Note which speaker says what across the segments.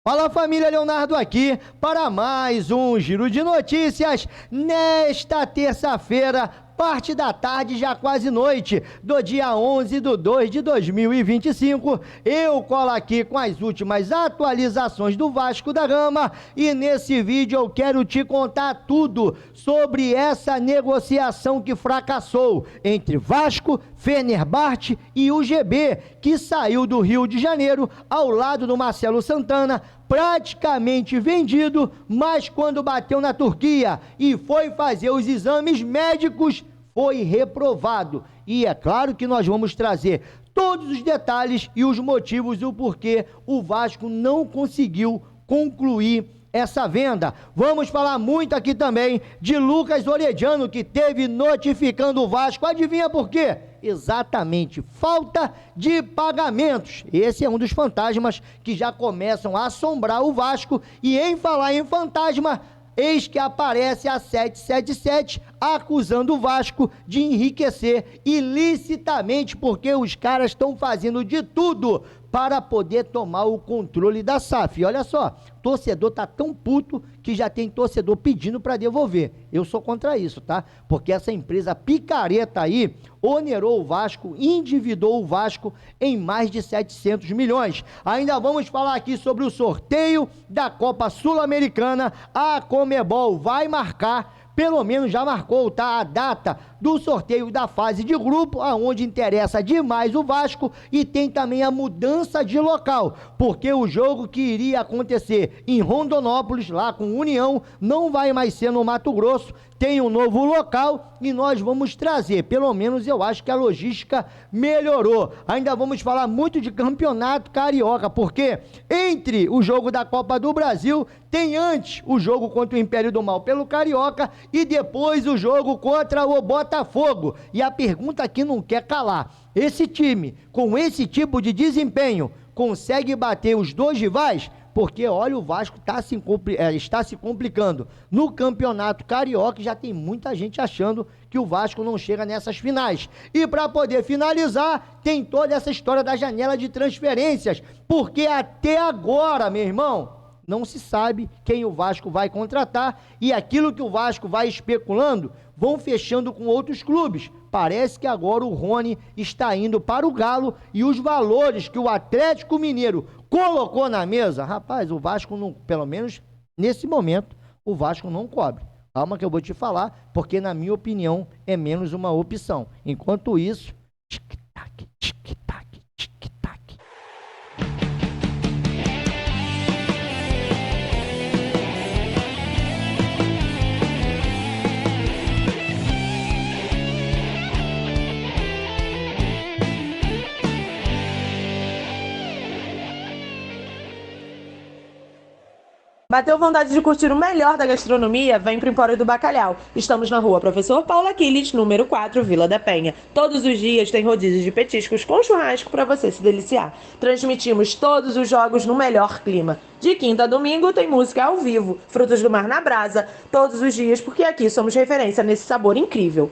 Speaker 1: Fala família, Leonardo aqui para mais um Giro de Notícias nesta terça-feira, parte da tarde, já quase noite, do dia 11/2/2025. Eu colo aqui com as últimas atualizações do Vasco da Gama e nesse vídeo eu quero te contar tudo sobre essa negociação que fracassou entre Vasco, Fenerbahçe e o GB, que saiu do Rio de Janeiro ao lado do Marcelo Santana, praticamente vendido, mas quando bateu na Turquia e foi fazer os exames médicos, foi reprovado. E é claro que nós vamos trazer todos os detalhes e os motivos do porquê o Vasco não conseguiu concluir essa venda. Vamos falar muito aqui também de Lucas Orediano, que teve notificando o Vasco. Adivinha por quê? Exatamente, falta de pagamentos. Esse é um dos fantasmas que já começam a assombrar o Vasco. E em falar em fantasma, eis que aparece a 777 acusando o Vasco de enriquecer ilicitamente, porque os caras estão fazendo de tudo para poder tomar o controle da SAF. E olha só, torcedor tá tão puto que já tem torcedor pedindo para devolver. Eu sou contra isso, tá? Porque essa empresa picareta aí onerou o Vasco, endividou o Vasco em mais de 700 milhões. Ainda vamos falar aqui sobre o sorteio da Copa Sul-Americana. A Conmebol vai marcar, pelo menos já marcou, tá, a data do sorteio da fase de grupo, aonde interessa demais o Vasco, e tem também a mudança de local, porque o jogo que iria acontecer em Rondonópolis, lá com União, não vai mais ser no Mato Grosso, tem um novo local e nós vamos trazer, pelo menos eu acho que a logística melhorou. Ainda vamos falar muito de campeonato carioca, porque entre o jogo da Copa do Brasil, tem antes o jogo contra o Império do Mal pelo Carioca e depois o jogo contra o Botafogo. E a pergunta aqui não quer calar: esse time, com esse tipo de desempenho, consegue bater os dois rivais? Porque, olha, o Vasco está se complicando no Campeonato Carioca e já tem muita gente achando que o Vasco não chega nessas finais. E para poder finalizar, tem toda essa história da janela de transferências, porque até agora, meu irmão, não se sabe quem o Vasco vai contratar e aquilo que o Vasco vai especulando vão fechando com outros clubes. Parece que agora o Rony está indo para o Galo e os valores que o Atlético Mineiro colocou na mesa, rapaz, o Vasco não, pelo menos nesse momento, o Vasco não cobre. Calma que eu vou te falar, porque na minha opinião é menos uma opção. Enquanto isso, tic-tac, tic-tac, tic-tac.
Speaker 2: Bateu vontade de curtir o melhor da gastronomia? Vem pro Empório do Bacalhau. Estamos na rua Professor Paulo Aquiles, número 4, Vila da Penha. Todos os dias tem rodízio de petiscos com churrasco para você se deliciar. Transmitimos todos os jogos no melhor clima. De quinta a domingo tem música ao vivo, frutos do mar na brasa, todos os dias, porque aqui somos referência nesse sabor incrível.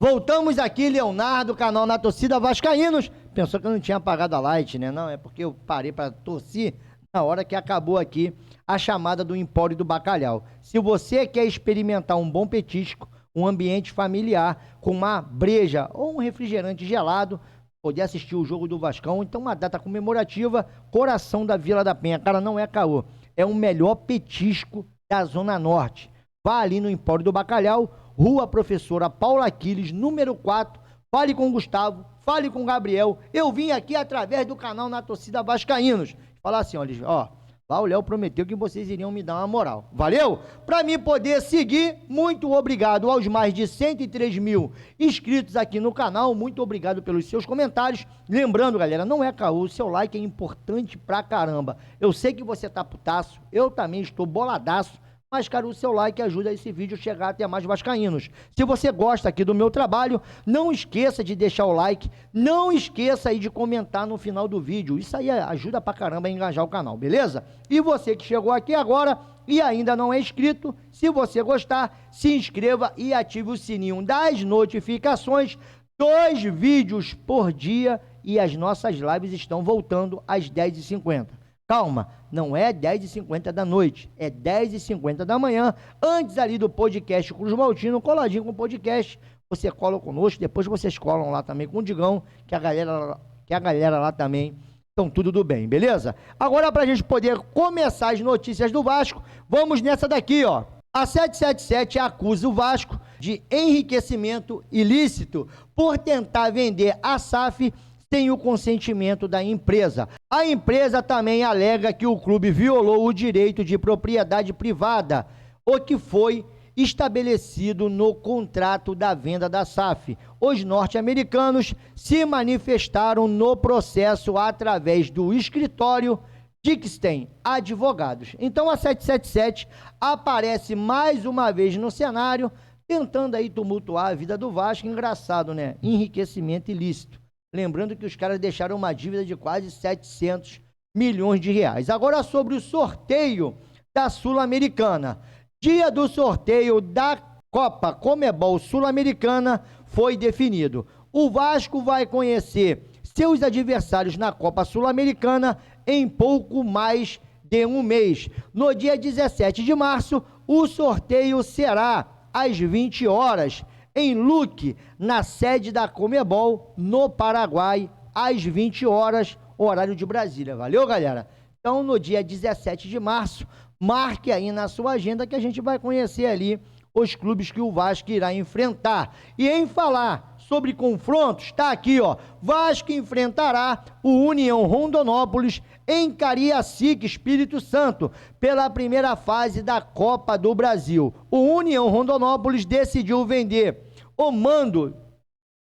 Speaker 1: Voltamos aqui, Leonardo, canal Na Torcida Vascaínos. Pensou que eu não tinha apagado a light, né? Não, é porque eu parei para torcer na hora que acabou aqui a chamada do Empório do Bacalhau. Se você quer experimentar um bom petisco, um ambiente familiar, com uma breja ou um refrigerante gelado, poder assistir o jogo do Vascão, então uma data comemorativa, coração da Vila da Penha. Cara, não é caô, é o melhor petisco da Zona Norte. Vá ali no Empório do Bacalhau, Rua Professora Paula Aquiles, número 4, fale com o Gustavo, fale com o Gabriel. Eu vim aqui através do canal Na Torcida Vascaínos. Falar assim, olha, ó, lá o Léo prometeu que vocês iriam me dar uma moral. Valeu? Para mim poder seguir, muito obrigado aos mais de 103 mil inscritos aqui no canal. Muito obrigado pelos seus comentários. Lembrando, galera, não é caô, o seu like é importante pra caramba. Eu sei que você tá putaço, eu também estou boladaço. Mas, cara, o seu like ajuda esse vídeo a chegar até mais vascaínos. Se você gosta aqui do meu trabalho, não esqueça de deixar o like, não esqueça aí de comentar no final do vídeo. Isso aí ajuda pra caramba a engajar o canal, beleza? E você que chegou aqui agora e ainda não é inscrito, se você gostar, se inscreva e ative o sininho das notificações. 2 vídeos por dia e as nossas lives estão voltando às 10h50. Calma, não é 10h50 da noite, é 10h50 da manhã, antes ali do podcast Cruz Maltino, coladinho com o podcast. Você cola conosco, depois vocês colam lá também com o Digão, que a galera lá também estão tudo do bem, beleza? Agora, para a gente poder começar as notícias do Vasco, vamos nessa daqui, ó. A 777 acusa o Vasco de enriquecimento ilícito por tentar vender a SAF sem o consentimento da empresa. A empresa também alega que o clube violou o direito de propriedade privada, o que foi estabelecido no contrato da venda da SAF. Os norte-americanos se manifestaram no processo através do escritório Dixten Advogados. Então a 777 aparece mais uma vez no cenário, tentando aí tumultuar a vida do Vasco. Engraçado, né? Enriquecimento ilícito. Lembrando que os caras deixaram uma dívida de quase 700 milhões de reais. Agora sobre o sorteio da Sul-Americana. Dia do sorteio da Copa Conmebol Sul-Americana foi definido. O Vasco vai conhecer seus adversários na Copa Sul-Americana em pouco mais de um mês. No dia 17 de março, o sorteio será às 20 horas em Luque, na sede da Conmebol, no Paraguai, às 20 horas, horário de Brasília. Valeu, galera? Então, no dia 17 de março, marque aí na sua agenda que a gente vai conhecer ali os clubes que o Vasco irá enfrentar. E em falar sobre confrontos, está aqui, ó. Vasco enfrentará o União Rondonópolis em Cariacica, Espírito Santo, pela primeira fase da Copa do Brasil. O União Rondonópolis decidiu vender o mando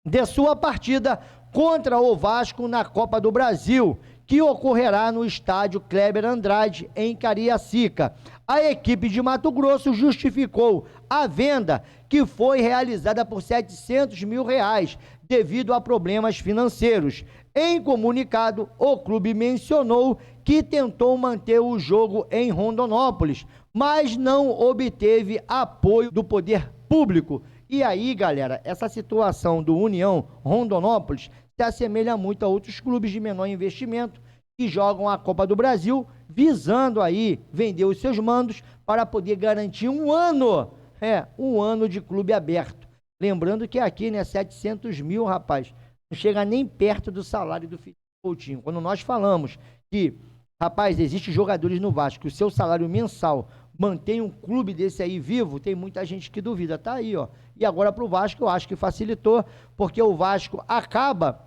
Speaker 1: de sua partida contra o Vasco na Copa do Brasil, que ocorrerá no estádio Kleber Andrade, em Cariacica. A equipe de Mato Grosso justificou a venda, que foi realizada por R$700 mil, devido a problemas financeiros. Em comunicado, o clube mencionou que tentou manter o jogo em Rondonópolis, mas não obteve apoio do poder público. E aí, galera, essa situação do União Rondonópolis se assemelha muito a outros clubes de menor investimento que jogam a Copa do Brasil, visando aí vender os seus mandos para poder garantir um ano de clube aberto. Lembrando que aqui, né, 700 mil, rapaz, não chega nem perto do salário do Felipe Coutinho. Quando nós falamos que, rapaz, existem jogadores no Vasco, que o seu salário mensal mantém um clube desse aí vivo, tem muita gente que duvida. Tá aí, ó. E agora para o Vasco, eu acho que facilitou, porque o Vasco acaba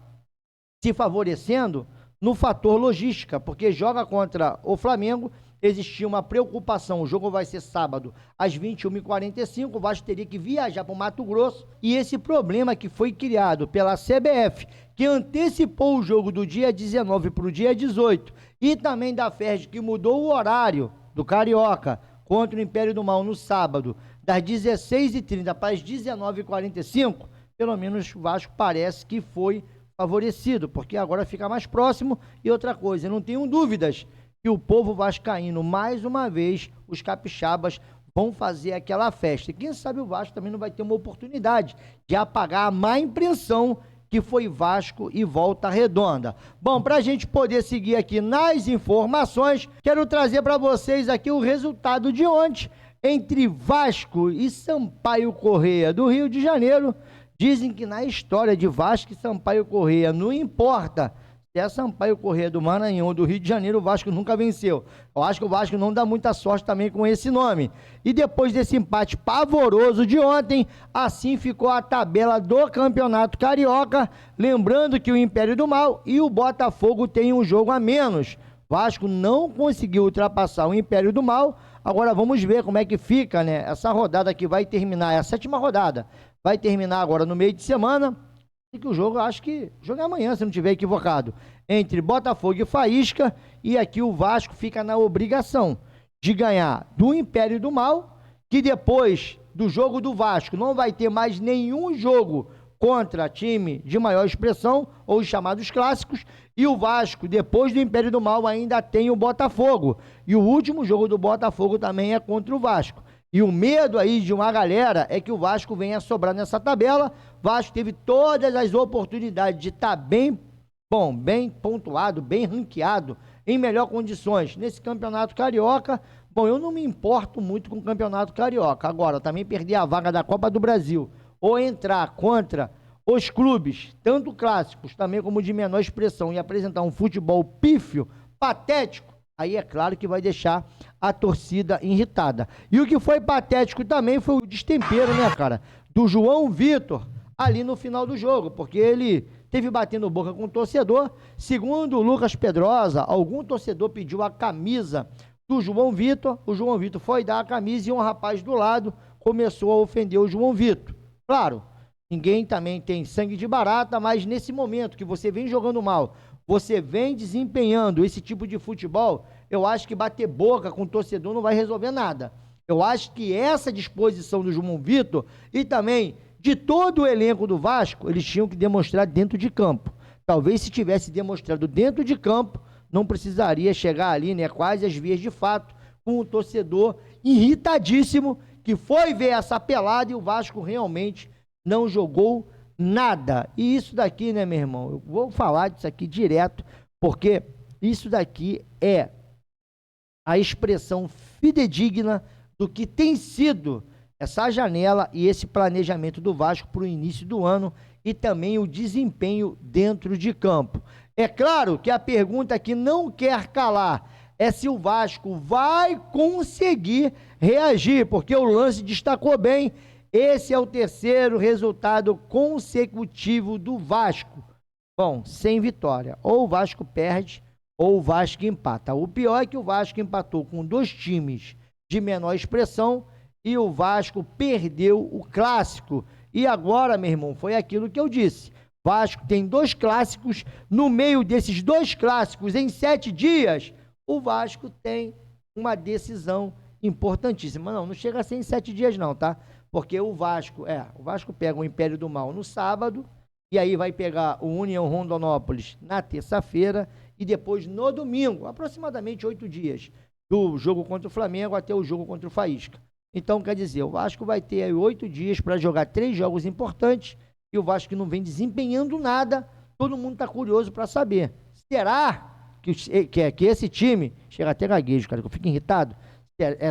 Speaker 1: se favorecendo no fator logística, porque joga contra o Flamengo. Existia uma preocupação, o jogo vai ser sábado às 21h45, o Vasco teria que viajar para o Mato Grosso, e esse problema que foi criado pela CBF, que antecipou o jogo do dia 19 para o dia 18, e também da FERJ, que mudou o horário do Carioca contra o Império do Mal no sábado, das 16h30 para as 19h45, pelo menos o Vasco parece que foi favorecido, porque agora fica mais próximo. E outra coisa, não tenho dúvidas que o povo vascaíno, mais uma vez, os capixabas vão fazer aquela festa. E quem sabe o Vasco também não vai ter uma oportunidade de apagar a má impressão que foi Vasco e Volta Redonda. Bom, para a gente poder seguir aqui nas informações, quero trazer para vocês aqui o resultado de ontem entre Vasco e Sampaio Corrêa do Rio de Janeiro. Dizem que na história de Vasco e Sampaio Corrêa, não importa se é Sampaio Corrêa do Maranhão ou do Rio de Janeiro, o Vasco nunca venceu. Eu acho que o Vasco não dá muita sorte também com esse nome. E depois desse empate pavoroso de ontem, assim ficou a tabela do Campeonato Carioca. Lembrando que o Império do Mal e o Botafogo têm um jogo a menos. Vasco não conseguiu ultrapassar o Império do Mal. Agora vamos ver como é que fica, né? Essa rodada que vai terminar, é a 7ª rodada. Vai terminar agora no meio de semana. E que o jogo, acho que o jogo é amanhã, se não estiver equivocado, entre Botafogo e Faísca. E aqui o Vasco fica na obrigação de ganhar do Império do Mal, que depois do jogo do Vasco não vai ter mais nenhum jogo contra time de maior expressão, ou os chamados clássicos. E o Vasco, depois do Império do Mal, ainda tem o Botafogo. E o último jogo do Botafogo também é contra o Vasco. E o medo aí de uma galera é que o Vasco venha a sobrar nessa tabela. Vasco teve todas as oportunidades de estar bem bom, bem pontuado, bem ranqueado, em melhor condições nesse campeonato carioca. Bom, eu não me importo muito com o campeonato carioca. Agora, também perder a vaga da Copa do Brasil ou entrar contra os clubes, tanto clássicos também como de menor expressão, e apresentar um futebol pífio, patético, aí é claro que vai deixar a torcida irritada. E o que foi patético também foi o destempero, né, cara, do João Vitor ali no final do jogo, porque ele teve batendo boca com o torcedor. Segundo o Lucas Pedrosa, algum torcedor pediu a camisa do João Vitor, o João Vitor foi dar a camisa e um rapaz do lado começou a ofender o João Vitor. Claro, ninguém também tem sangue de barata, mas nesse momento que você vem jogando mal, você vem desempenhando esse tipo de futebol, eu acho que bater boca com o torcedor não vai resolver nada. Eu acho que essa disposição do João Vitor e também de todo o elenco do Vasco, eles tinham que demonstrar dentro de campo. Talvez se tivesse demonstrado dentro de campo, não precisaria chegar ali, né, quase às vias de fato, com o torcedor irritadíssimo, que foi ver essa pelada e o Vasco realmente não jogou nada. E isso daqui, né, meu irmão, eu vou falar disso aqui direto, porque isso daqui é a expressão fidedigna do que tem sido essa janela e esse planejamento do Vasco para o início do ano e também o desempenho dentro de campo. É claro que a pergunta que não quer calar é se o Vasco vai conseguir reagir, porque o lance destacou bem. Esse é o terceiro resultado consecutivo do Vasco. Bom, sem vitória. Ou o Vasco perde, ou o Vasco empata. O pior é que o Vasco empatou com dois times de menor expressão e o Vasco perdeu o clássico. E agora, meu irmão, foi aquilo que eu disse. Vasco tem dois clássicos. No meio desses dois clássicos, em 7 dias, o Vasco tem uma decisão importantíssima. Não chega a ser em 7 dias não, tá? Porque o Vasco pega o Império do Mal no sábado, e aí vai pegar o União Rondonópolis na terça-feira, e depois no domingo, aproximadamente 8 dias, do jogo contra o Flamengo até o jogo contra o Faísca. Então, quer dizer, o Vasco vai ter aí 8 dias para jogar 3 jogos importantes, e o Vasco não vem desempenhando nada. Todo mundo está curioso para saber. Será que esse time, chega até gaguejo, cara, que eu fico irritado,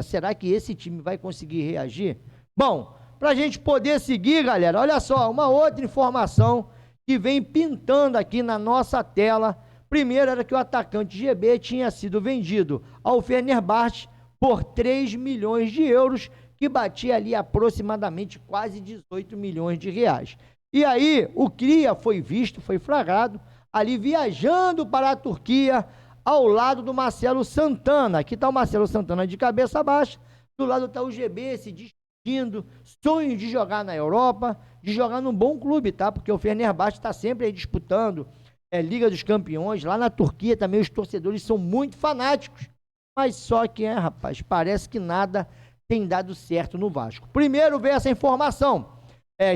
Speaker 1: será que esse time vai conseguir reagir? Bom, para a gente poder seguir, galera, olha só, uma outra informação que vem pintando aqui na nossa tela. Primeiro era que o atacante GB tinha sido vendido ao Fenerbahçe por 3 milhões de euros, que batia ali aproximadamente quase 18 milhões de reais. E aí o Cria foi visto, foi flagrado, ali viajando para a Turquia, ao lado do Marcelo Santana. Aqui está o Marcelo Santana de cabeça baixa, do lado está o GB se despedindo, sonho de jogar na Europa, de jogar num bom clube, tá? Porque o Fenerbahçe está sempre aí disputando Liga dos Campeões. Lá na Turquia também os torcedores são muito fanáticos, mas só que, rapaz, parece que nada tem dado certo no Vasco. Primeiro veio essa informação,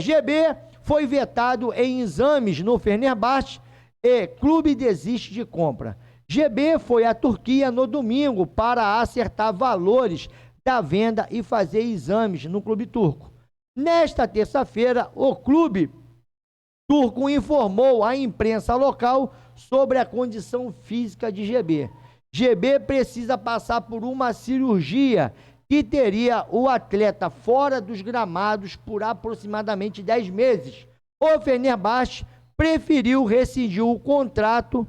Speaker 1: GB foi vetado em exames no Fenerbahçe e clube desiste de compra. GB foi à Turquia no domingo para acertar valores da venda e fazer exames no clube turco. Nesta terça-feira, o clube turco informou à imprensa local sobre a condição física de GB. GB precisa passar por uma cirurgia que teria o atleta fora dos gramados por aproximadamente 10 meses. O Fenerbahçe preferiu rescindir o contrato.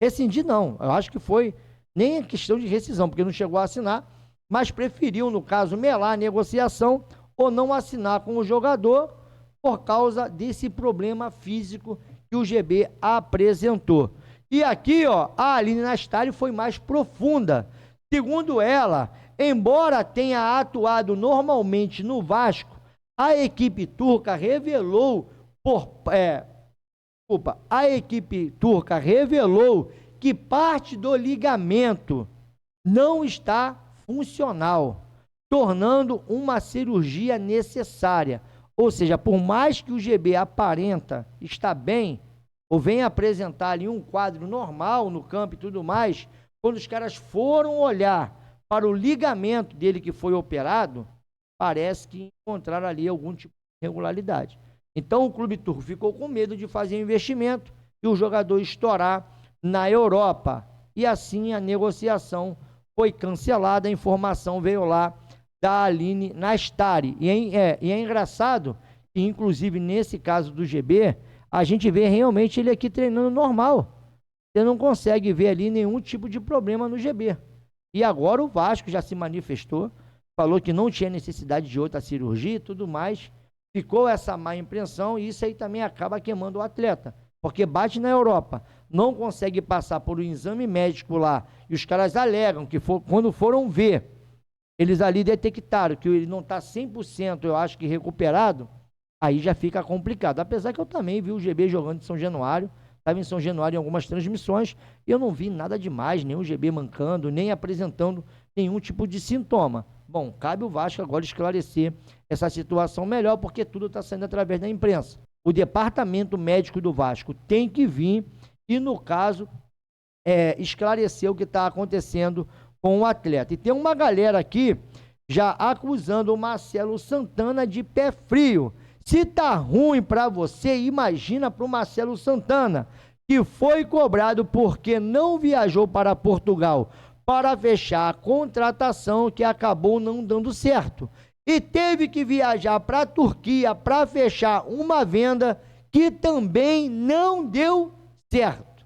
Speaker 1: Rescindir não, eu acho que foi nem a questão de rescisão, porque não chegou a assinar, mas preferiu, no caso, melar a negociação ou não assinar com o jogador por causa desse problema físico que o GB apresentou. E aqui, ó, a Aline Nastari foi mais profunda. Segundo ela, embora tenha atuado normalmente no Vasco, a equipe turca revelou que parte do ligamento não está funcional, tornando uma cirurgia necessária. Ou seja, por mais que o GB aparenta estar bem, ou venha apresentar ali um quadro normal no campo e tudo mais, quando os caras foram olhar para o ligamento dele que foi operado, parece que encontraram ali algum tipo de irregularidade. Então o clube turco ficou com medo de fazer investimento e o jogador estourar na Europa. E assim a negociação foi cancelada, a informação veio lá da Aline Nastari. E é engraçado que, inclusive, nesse caso do GB, a gente vê realmente ele aqui treinando normal. Você não consegue ver ali nenhum tipo de problema no GB. E agora o Vasco já se manifestou, falou que não tinha necessidade de outra cirurgia e tudo mais. Ficou essa má impressão e isso aí também acaba queimando o atleta. Porque bate na Europa, não consegue passar por um exame médico lá. E os caras alegam que quando foram ver, eles ali detectaram que ele não está 100%, eu acho que recuperado, aí já fica complicado. Apesar que eu também vi o GB jogando em São Januário, estava em São Januário em algumas transmissões, e eu não vi nada demais, nem o GB mancando, nem apresentando nenhum tipo de sintoma. Bom, cabe o Vasco agora esclarecer essa situação melhor, porque tudo está saindo através da imprensa. O departamento médico do Vasco tem que vir e, no caso, esclarecer o que está acontecendo com o atleta. E tem uma galera aqui já acusando o Marcelo Santana de pé frio. Se tá ruim para você, imagina para o Marcelo Santana, que foi cobrado porque não viajou para Portugal para fechar a contratação que acabou não dando certo. E teve que viajar para a Turquia para fechar uma venda que também não deu certo.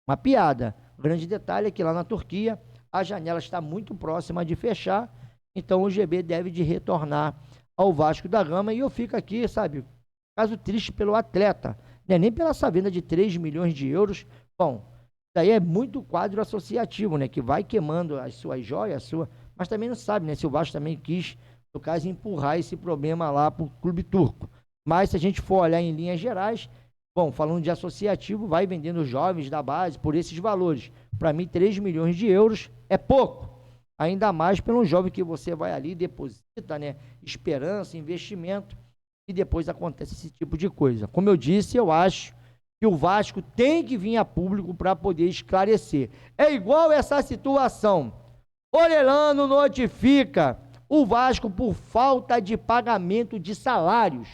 Speaker 1: Uma piada. O grande detalhe é que lá na Turquia a janela está muito próxima de fechar, então o GB deve de retornar ao Vasco da Gama. E eu fico aqui, sabe, caso triste pelo atleta, né? Nem pela essa venda de 3 milhões de euros. Bom, isso aí é muito quadro associativo, né? Que vai queimando as suas joias, mas também não sabe, né? Se o Vasco também quis, no caso, empurrar esse problema lá para o clube turco. Mas se a gente for olhar em linhas gerais, bom, falando de associativo, vai vendendo jovens da base por esses valores. Para mim, 3 milhões de euros é pouco. Ainda mais pelo jovem que você vai ali, deposita, né? Esperança, investimento, e depois acontece esse tipo de coisa. Como eu disse, eu acho que o Vasco tem que vir a público para poder esclarecer. É igual essa situação. Orelhano notifica o Vasco por falta de pagamento de salários.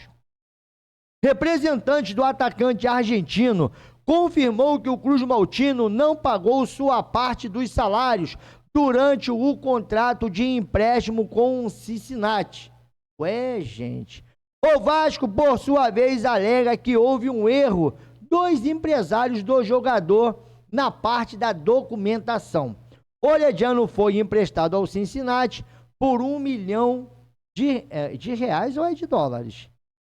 Speaker 1: Representante do atacante argentino confirmou que o Cruz Maltino não pagou sua parte dos salários durante o contrato de empréstimo com o Cincinnati. Ué, gente. O Vasco, por sua vez, alega que houve um erro dos empresários do jogador na parte da documentação. Orediano foi emprestado ao Cincinnati por 1 milhão de reais ou é de dólares?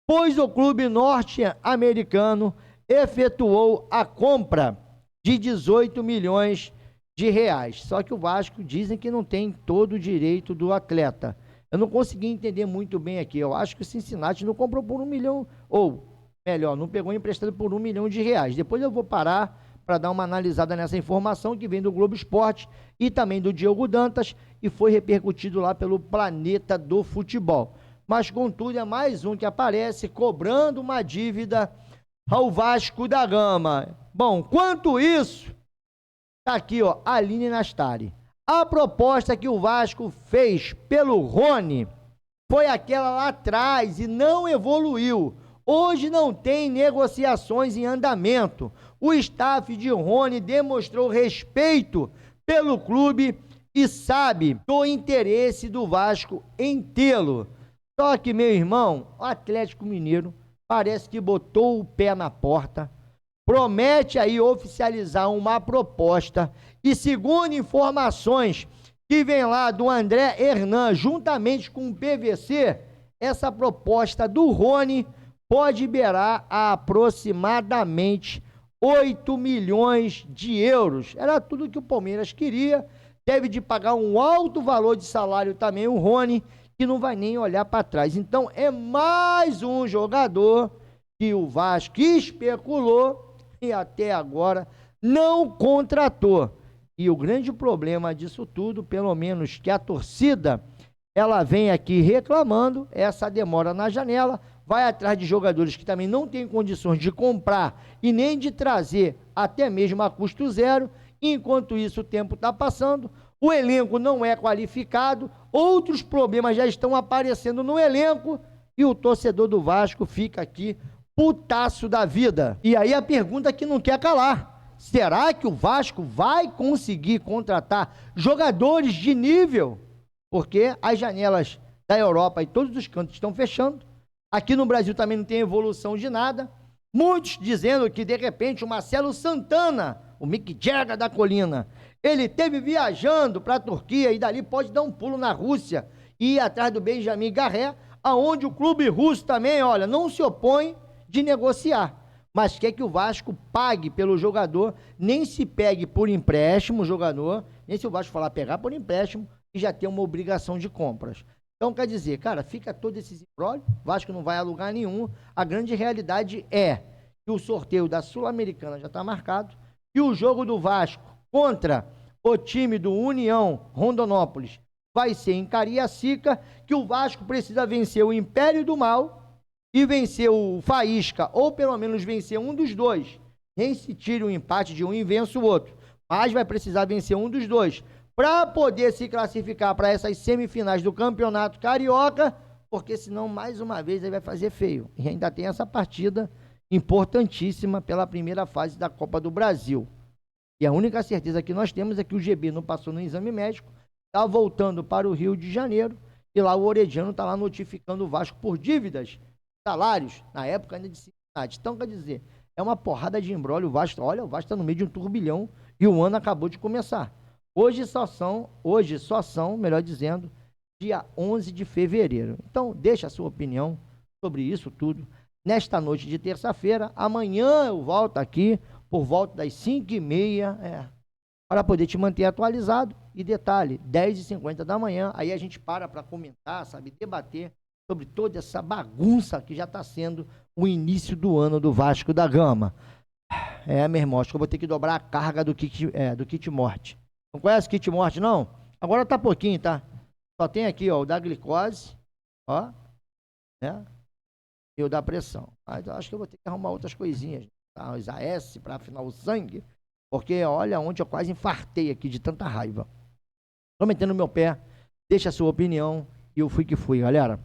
Speaker 1: Pois o clube norte-americano efetuou a compra de 18 milhões de reais. Só que o Vasco dizem que não tem todo o direito do atleta. Eu não consegui entender muito bem aqui. Eu acho que o Cincinnati não comprou por 1 milhão, ou melhor, não pegou emprestado por 1 milhão de reais. Depois eu vou parar para dar uma analisada nessa informação que vem do Globo Esporte e também do Diogo Dantas e foi repercutido lá pelo Planeta do Futebol. Mas, contudo, é mais um que aparece cobrando uma dívida ao Vasco da Gama. Bom, quanto isso, tá aqui, ó, Aline Nastari. A proposta que o Vasco fez pelo Rony foi aquela lá atrás e não evoluiu. Hoje não tem negociações em andamento. O staff de Rony demonstrou respeito pelo clube e sabe do interesse do Vasco em tê-lo. Só que, meu irmão, o Atlético Mineiro parece que botou o pé na porta, promete aí oficializar uma proposta e, segundo informações que vem lá do André Hernan, juntamente com o PVC, essa proposta do Rony pode beirar a aproximadamente 8 milhões de euros. Era tudo que o Palmeiras queria, teve de pagar um alto valor de salário também o Rony, que não vai nem olhar para trás. Então é mais um jogador que o Vasco especulou e até agora não contratou. E o grande problema disso tudo, pelo menos que a torcida, ela vem aqui reclamando, essa demora na janela, vai atrás de jogadores que também não têm condições de comprar e nem de trazer até mesmo a custo zero. Enquanto isso o tempo está passando, o elenco não é qualificado, outros problemas já estão aparecendo no elenco e o torcedor do Vasco fica aqui putaço da vida. E aí a pergunta que não quer calar: será que o Vasco vai conseguir contratar jogadores de nível? Porque as janelas da Europa e todos os cantos estão fechando. Aqui no Brasil também não tem evolução de nada. Muitos dizendo que, de repente, o Marcelo Santana, o Mick Jagger da colina, ele teve viajando para a Turquia e dali pode dar um pulo na Rússia e ir atrás do Benjamin Garré, aonde o clube russo também, olha, não se opõe de negociar, mas quer que o Vasco pague pelo jogador, nem se pegue por empréstimo o jogador, nem se o Vasco falar pegar por empréstimo e já tem uma obrigação de compras. Então, quer dizer, cara, fica todo esse embrólio, o Vasco não vai a lugar nenhum. A grande realidade é que o sorteio da Sul-Americana já está marcado e o jogo do Vasco contra o time do União Rondonópolis vai ser em Cariacica, que o Vasco precisa vencer o Império do Mal e vencer o Faísca, ou pelo menos vencer um dos dois. Nem se tire um empate de um e vença o outro, mas vai precisar vencer um dos dois para poder se classificar para essas semifinais do Campeonato Carioca, porque senão, mais uma vez, ele vai fazer feio. E ainda tem essa partida importantíssima pela primeira fase da Copa do Brasil. E a única certeza que nós temos é que o GB não passou no exame médico, está voltando para o Rio de Janeiro, e lá o Orediano está lá notificando o Vasco por dívidas, salários, na época ainda de Cincinnati. Então, quer dizer, é uma porrada de imbróglio. O Vasco está no meio de um turbilhão e o ano acabou de começar. Hoje só são, melhor dizendo, dia 11 de fevereiro. Então, deixa a sua opinião sobre isso tudo nesta noite de terça-feira. Amanhã eu volto aqui por volta das 5h30, para poder te manter atualizado. E detalhe, 10h50 da manhã, aí a gente para comentar, sabe, debater sobre toda essa bagunça que já está sendo o início do ano do Vasco da Gama. Meu irmão, acho que eu vou ter que dobrar a carga do kit morte. Não conhece kit morte, não? Agora tá pouquinho, tá? Só tem aqui, ó, o da glicose, ó, né? E o da pressão. Mas eu acho que eu vou ter que arrumar outras coisinhas, tá? Os AS para afinar o sangue, porque olha, ontem eu quase infartei aqui de tanta raiva. Tô metendo no meu pé, deixa a sua opinião e eu fui que fui, galera.